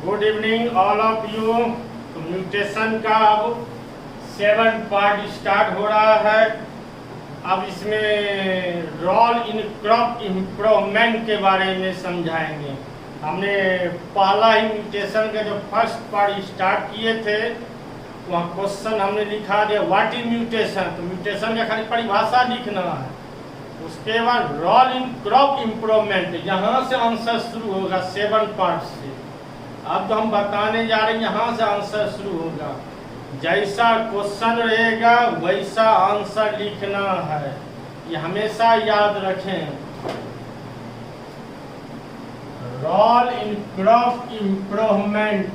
Good evening all of you. तो mutation का अब 7 पार्ट स्टार्ट हो रहा है। अब इसमें रोल इन क्रॉप इम्प्रूवमेंट के बारे में समझाएंगे। हमने पहला ही म्यूटेशन का जो फर्स्ट पार्ट स्टार्ट किए थे वहाँ क्वेश्चन हमने लिखा दिया व्हाट इज म्यूटेशन। तो म्यूटेशन का खाली परिभाषा लिखना है। उसके बाद रोल इन क्रॉप इम्प्रूवमेंट, यहाँ से आंसर शुरू होगा 7 पार्ट से। अब तो हम बताने जा रहे हैं, यहाँ से आंसर शुरू होगा। जैसा क्वेश्चन रहेगा वैसा आंसर लिखना है, ये हमेशा याद रखें। Role in crop improvement,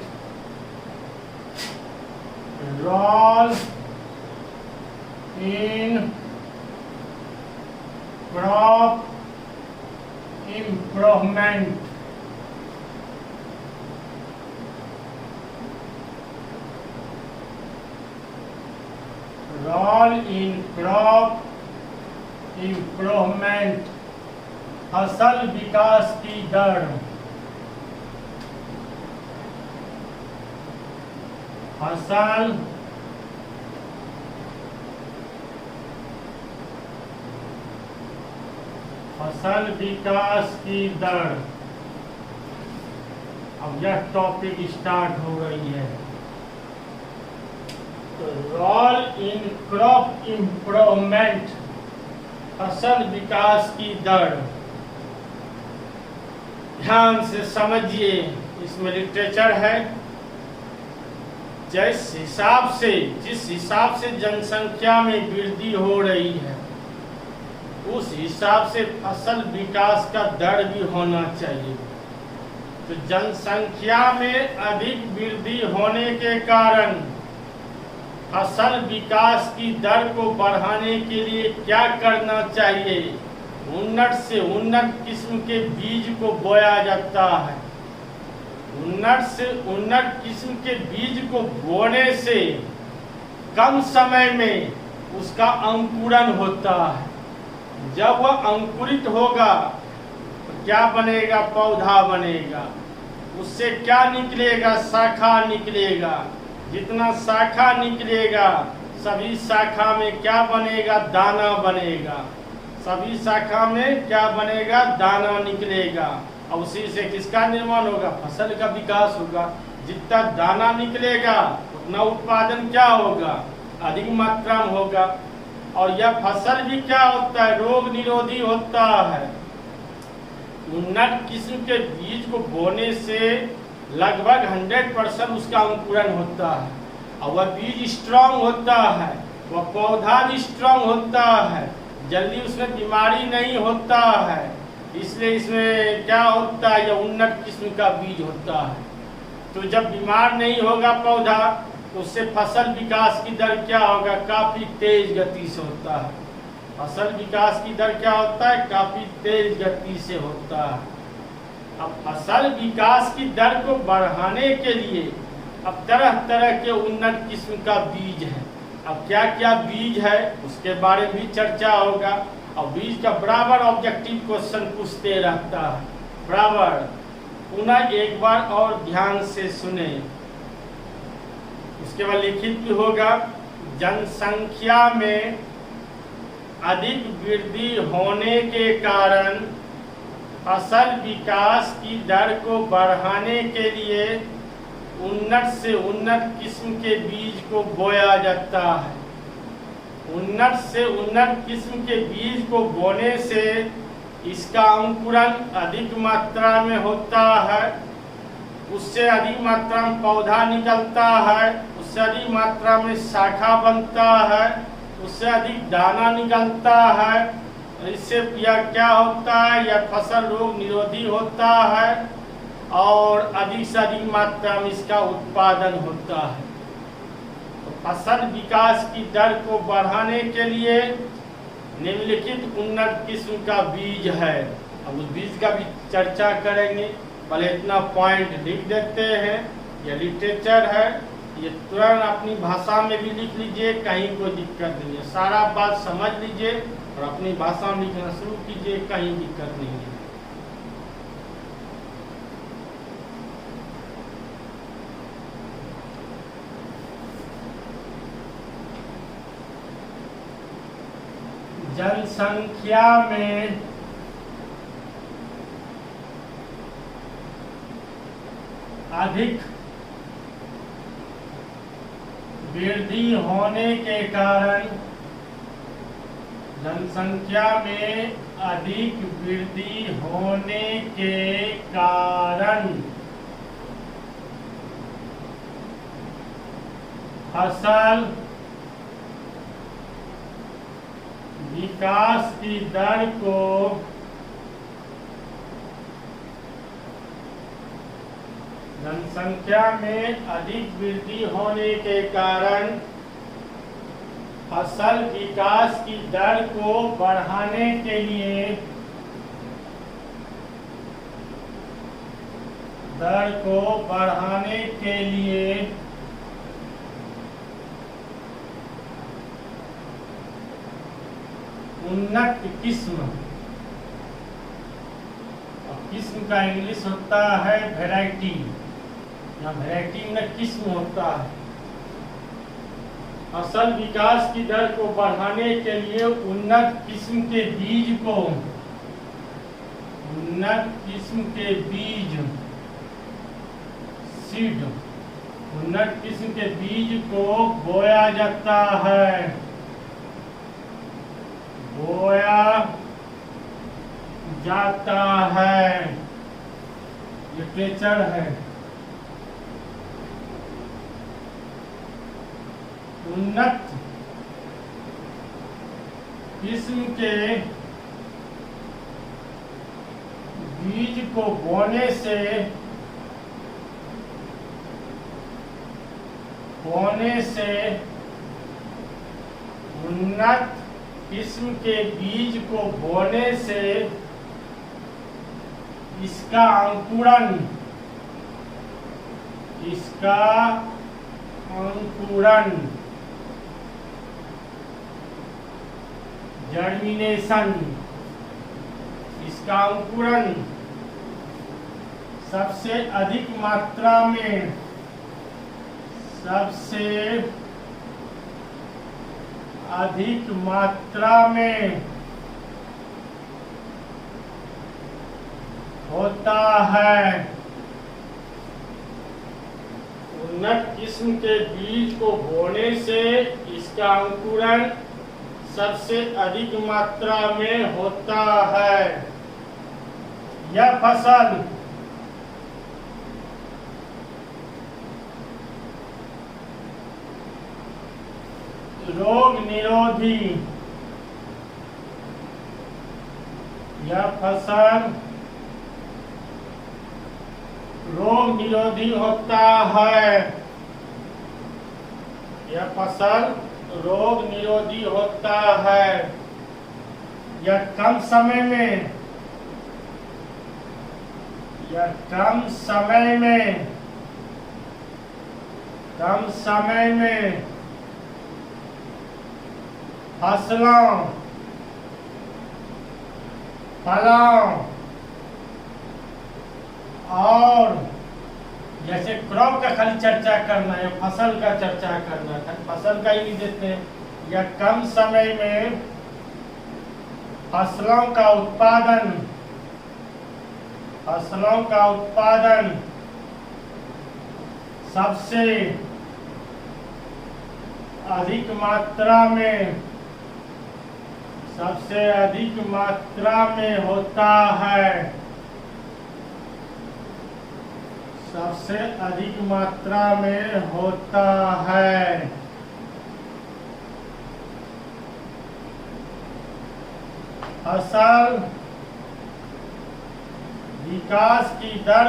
role in crop improvement. Role in crop improvement, फसल विकास की दर, फसल विकास की दर। अब यह टॉपिक स्टार्ट हो रही है। तो रोल इन क्रॉप इम्प्रूवमेंट, फसल विकास की दर। ध्यान से समझिए, इसमें लिटरेचर है। जिस हिसाब से जनसंख्या में वृद्धि हो रही है उस हिसाब से फसल विकास का दर भी होना चाहिए। तो जनसंख्या में अधिक वृद्धि होने के कारण फसल विकास की दर को बढ़ाने के लिए क्या करना चाहिए? उन्नत से उन्नत किस्म के बीज को बोया जाता है। उन्नत से उन्नत किस्म के बीज को बोने से कम समय में उसका अंकुरण होता है। जब वह अंकुरित होगा तो क्या बनेगा? पौधा बनेगा। उससे क्या निकलेगा? शाखा निकलेगा। जितना शाखा निकलेगा सभी शाखा में क्या बनेगा? दाना बनेगा। सभी शाखा में क्या बनेगा? दाना निकलेगा। और उसी से किसका निर्माण होगा? फसल का विकास होगा। जितना दाना निकलेगा उतना उत्पादन क्या होगा? अधिक मात्रा में होगा। और यह फसल भी क्या होता है? रोग निरोधी होता है। उन्नत किस्म के बीज को बोने से लगभग 100% उसका अंकुरण होता है। और वह बीज स्ट्रांग होता है, वह पौधा भी स्ट्रांग होता है, जल्दी उसमें बीमारी नहीं होता है। इसलिए इसमें क्या होता है? यह उन्नत किस्म का बीज होता है। तो जब बीमार नहीं होगा पौधा तो उससे फसल विकास की दर क्या होगा? काफी तेज गति से होता है। फसल विकास की दर क्या होता है? काफी तेज गति से होता है। अब फसल विकास की दर को बढ़ाने के लिए अब तरह तरह के उन्नत किस्म का बीज है। अब क्या क्या बीज है उसके बारे में भी चर्चा होगा। और बीज का बराबर ऑब्जेक्टिव क्वेश्चन पूछते रहता है, बराबर। पुनः एक बार और ध्यान से सुने। उसके बाद लिखित भी होगा। जनसंख्या में अधिक वृद्धि होने के कारण फसल विकास की दर को बढ़ाने के लिए उन्नत से उन्नत किस्म के बीज को बोया जाता है। उन्नत से उन्नत किस्म के बीज को बोने से इसका अंकुरण अधिक मात्रा में होता है। उससे अधिक मात्रा में पौधा निकलता है, उससे अधिक मात्रा में शाखा बनता है, उससे अधिक दाना निकलता है। इससे यह क्या होता है? यह फसल रोग निरोधी होता है और अधिक से अधिक मात्रा में इसका उत्पादन होता है। तो फसल विकास की दर को बढ़ाने के लिए निम्नलिखित उन्नत किस्म का बीज है। अब उस बीज का भी चर्चा करेंगे। पहले इतना पॉइंट लिख देते हैं। यह लिटरेचर है, ये तुरंत अपनी भाषा में भी लिख लीजिए, कहीं कोई दिक्कत नहीं है। सारा बात समझ लीजिए और अपनी भाषा में लिखना शुरू कीजिए, कहीं दिक्कत नहीं है। जनसंख्या में अधिक वृद्धि होने के कारण जनसंख्या में अधिक वृद्धि होने के कारण फसल विकास की दर को जनसंख्या में अधिक वृद्धि होने के कारण फसल विकास की दर को बढ़ाने के लिए उन्नत किस्म, और किस्म का इंग्लिश होता है वैरायटी, या वैरायटी में किस्म होता है। फसल विकास की दर को बढ़ाने के लिए उन्नत किस्म के बीज को बोया जाता है। लिटरेचर है। उन्नत किस्म के बीज को बोने से उन्नत किस्म के बीज को बोने से इसका अंकुरण जर्मिनेशन, इसका अंकुरण सबसे अधिक मात्रा में होता है। उन्नत किस्म के बीज को बोने से इसका अंकुरण सबसे अधिक मात्रा में होता है। यह फसल रोग निरोधी होता है। यह फसल रोग निरोधी होता है। यह कम समय में फसलों, फलों और जैसे क्रॉप का खाली चर्चा करना है, फसल का चर्चा करना था, फसल का ही नहीं देते हैं। या कम समय में फसलों का उत्पादन सबसे अधिक मात्रा में होता है। सबसे अधिक मात्रा में होता है। फसल विकास की दर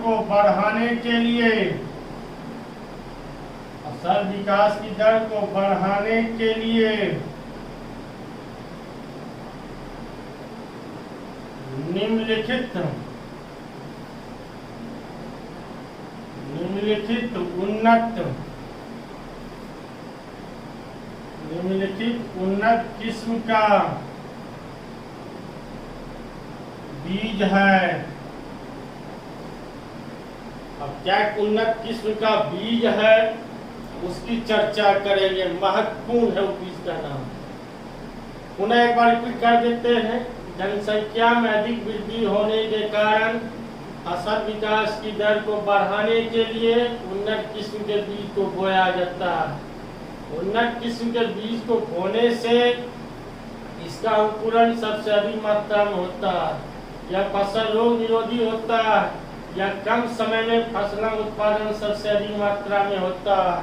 को बढ़ाने के लिए निम्नलिखित उन्नत किस्म का बीज है। अब क्या उन्नत किस्म का बीज है उसकी चर्चा करेंगे। महत्वपूर्ण है उस बीज का नाम। पुनः एक बार रिपीट कर देते हैं। जनसंख्या में अधिक वृद्धि होने के कारण फसल विकास की दर को बढ़ाने के लिए उन्नत किस्म के बीज को बोया जाता है। उन्नत किस्म के बीज को बोने से इसका अंकुरण सबसे अधिक मात्रा में होता है। यह फसल रोग निरोधी होता है। यह कम समय में फसलों उत्पादन सबसे अधिक मात्रा में होता है।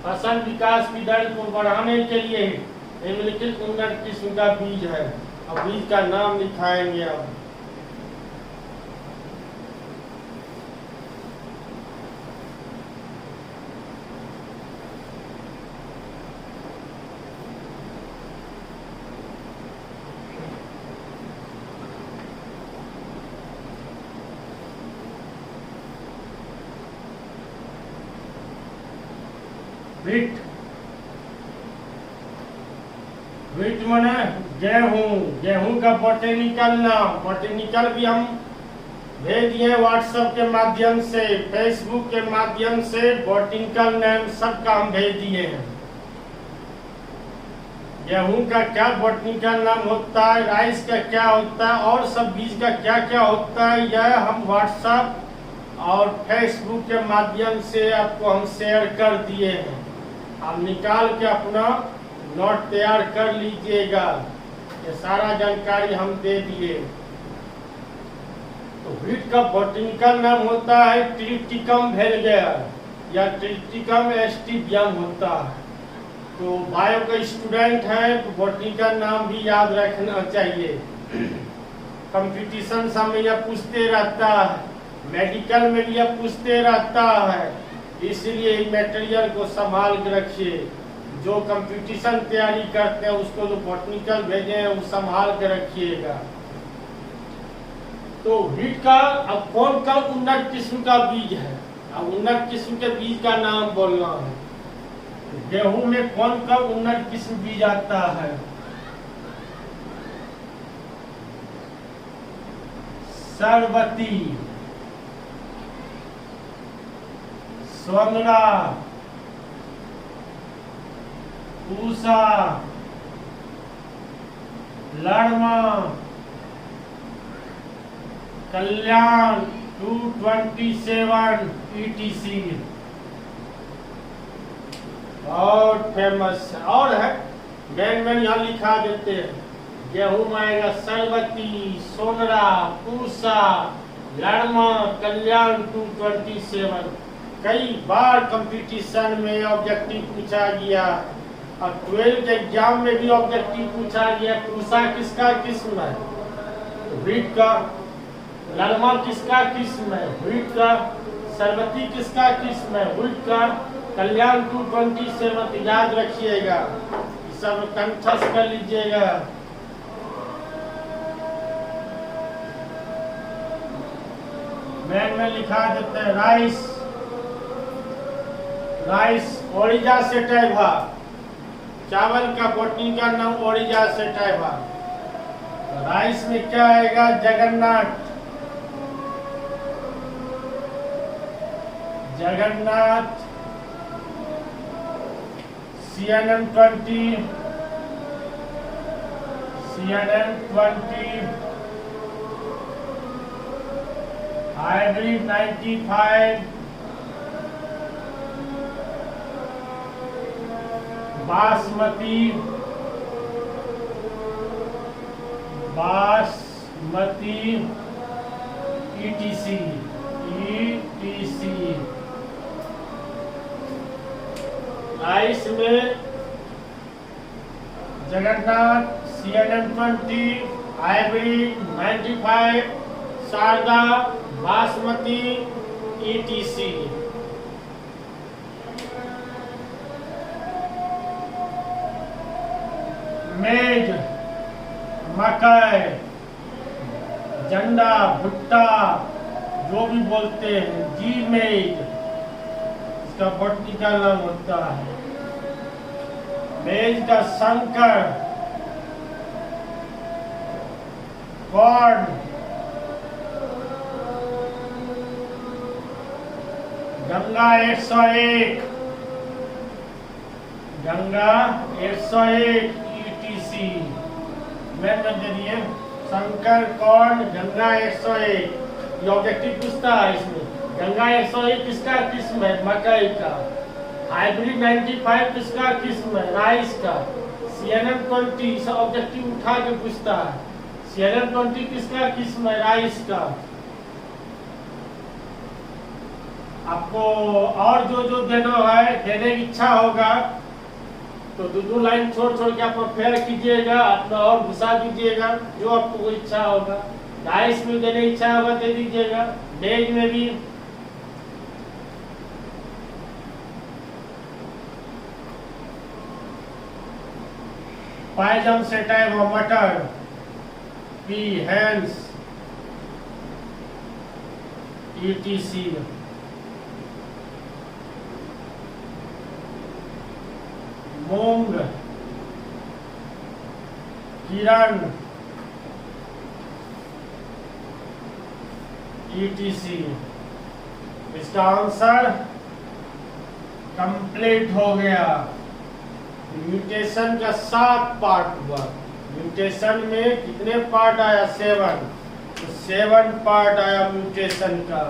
फसल विकास की दर को बढ़ाने के लिए निम्नलिखित उन्नत किस्म का बीज है। अब बीज का नाम लिखाएंगे। अब व्हीट, व्हीट माने गेहूं। गेहूं का बोटेनिकल नाम, बोटेनिकल भी हम भेज दिए व्हाट्सएप के माध्यम से, फेसबुक के माध्यम से। बोटेनिकल नेम सबका हम भेज दिए हैं। गेहूं का क्या बोटेनिकल नाम होता है, राइस का क्या होता है और सब बीज का क्या क्या होता है, यह हम व्हाट्सएप और फेसबुक के माध्यम से आपको हम शेयर कर दिए हैं। आप निकाल के अपना नोट तैयार कर लीजिएगा। ये सारा जानकारी हम दे दिए। तो व्हीट का बोटेनिकल नाम होता है ट्रिप्टिकम वेलगेयर या ट्रिप्टिकम एस्टिबियम होता है। तो बायो का स्टूडेंट है तो बोटेनिकल नाम भी याद रखना चाहिए। कंपटीशन में यह पूछते रहता है, मेडिकल में भी यह पूछते रहता है। इसलिए मटेरियल को संभाल के रखिए। जो कंपटीशन तैयारी करते हैं उसको जो बोटेनिकल भेजे वो संभाल के रखिएगा। तो व्हीट का अब कौन कौन उन्नत किस्म का बीज है, अब उन्नत किस्म के बीज का नाम बोलना है। गेहूं में कौन कौन उन्नत किस्म बीज आता है? सरबती, स्वंगड़ा, पूसा, लड़मा, कल्याण 227 ETC बहुत फेमस है। और है मैन यहाँ लिखा देते हैं। गेहूं में आएगा सरबती, सोनरा, पूसा, लड़मा, कल्याण 227। कई बार कंपटीशन में ऑब्जेक्टिव पूछा गया और 12 के एग्जाम में भी ऑब्जेक्टिव पूछा गया। पूसा किसका किस्म है? व्हीट का। लड़मा किसका किस्म है? व्हीट का। सरबती किसका किस्म है? व्हीट का। कल्याण 227 याद रखिएगा, सब कंठस्थ कर लीजिएगा। मैन में लिखा देते हैं राइस, राइस ओरिजा सेटाइवा। चावल का बोटेनिकल नाम ओरिजा सेटाइवा। राइस में क्या आएगा? Jagannath, Jagannath, CNN20, hybrid 95, basmati, basmati ETC, rice में Jagannath, CNN20, hybrid 95, Sharda, basmati ETC। Maize, मकई, जंडा, भुट्टा जो भी बोलते हैं, जी मेज इसका बोटेनिकल नाम होता है। मेज का Shankar, corn, Ganga 101, Ganga 101 ETC math में दे दिए। शंकर कौन, गंगा 101। ये ऑब्जेक्टिव पूछता है इसमें। गंगा 101 किसका किस्म है, मकई का। हाइब्रिड 95 किसका किस्म है, राइस का। CNM 20 ऑब्जेक्टिव उठा के पूछता है। CNM 20 किसका किस्म है, राइस का। आपको और जो जो देना है, देने की इच्छा होगा तो दो लाइन छोड़ छोड़ के आप फेयर कीजिएगा, अपना और घुसा दीजिएगा, जो आपको इच्छा होगा। राइस में देने की इच्छा होगा दे दीजिएगा, वेज में भी। पायजम से टाइप हो मटर, पी हैंस ETC। मूंग, किरण ETC। इसका आंसर कंप्लीट हो गया। म्यूटेशन का 7 पार्ट हुआ। म्यूटेशन में कितने पार्ट आया, 7। तो 7 पार्ट आया म्यूटेशन का।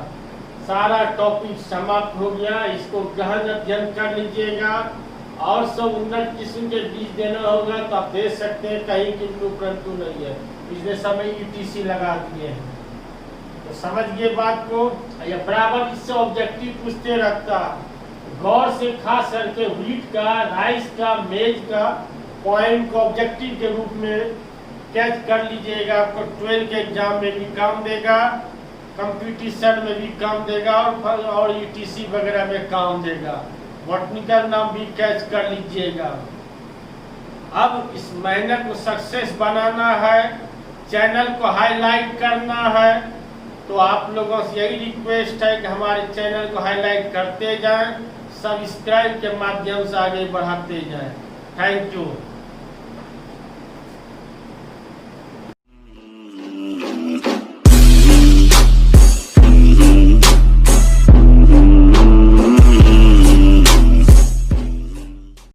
सारा टॉपिक समाप्त हो गया। इसको गहन अध्ययन कर लीजिएगा। और सब उन्नत किस्म के बीज देना होगा तो आप दे सकते हैं, कहीं किंतु परंतु नहीं है। पिछले समय ETC लगा दिए हैं, तो समझ गए बात को। या बराबर इससे ऑब्जेक्टिव पूछते रहता, गौर से खास करके व्हीट का, राइस का, मेज का पॉइंट को ऑब्जेक्टिव के रूप में कैच कर लीजिएगा। आपको 12 के एग्जाम में भी काम देगा, कंपटीशन में भी काम देगा, और ETC वगैरह में काम देगा। बॉटनिकल नाम भी कैच कर लीजिएगा। अब इस मेहनत को सक्सेस बनाना है, चैनल को हाईलाइट करना है, तो आप लोगों से यही रिक्वेस्ट है कि हमारे चैनल को हाईलाइट करते जाएं, सब्सक्राइब के माध्यम से आगे बढ़ाते जाएं। Thank you.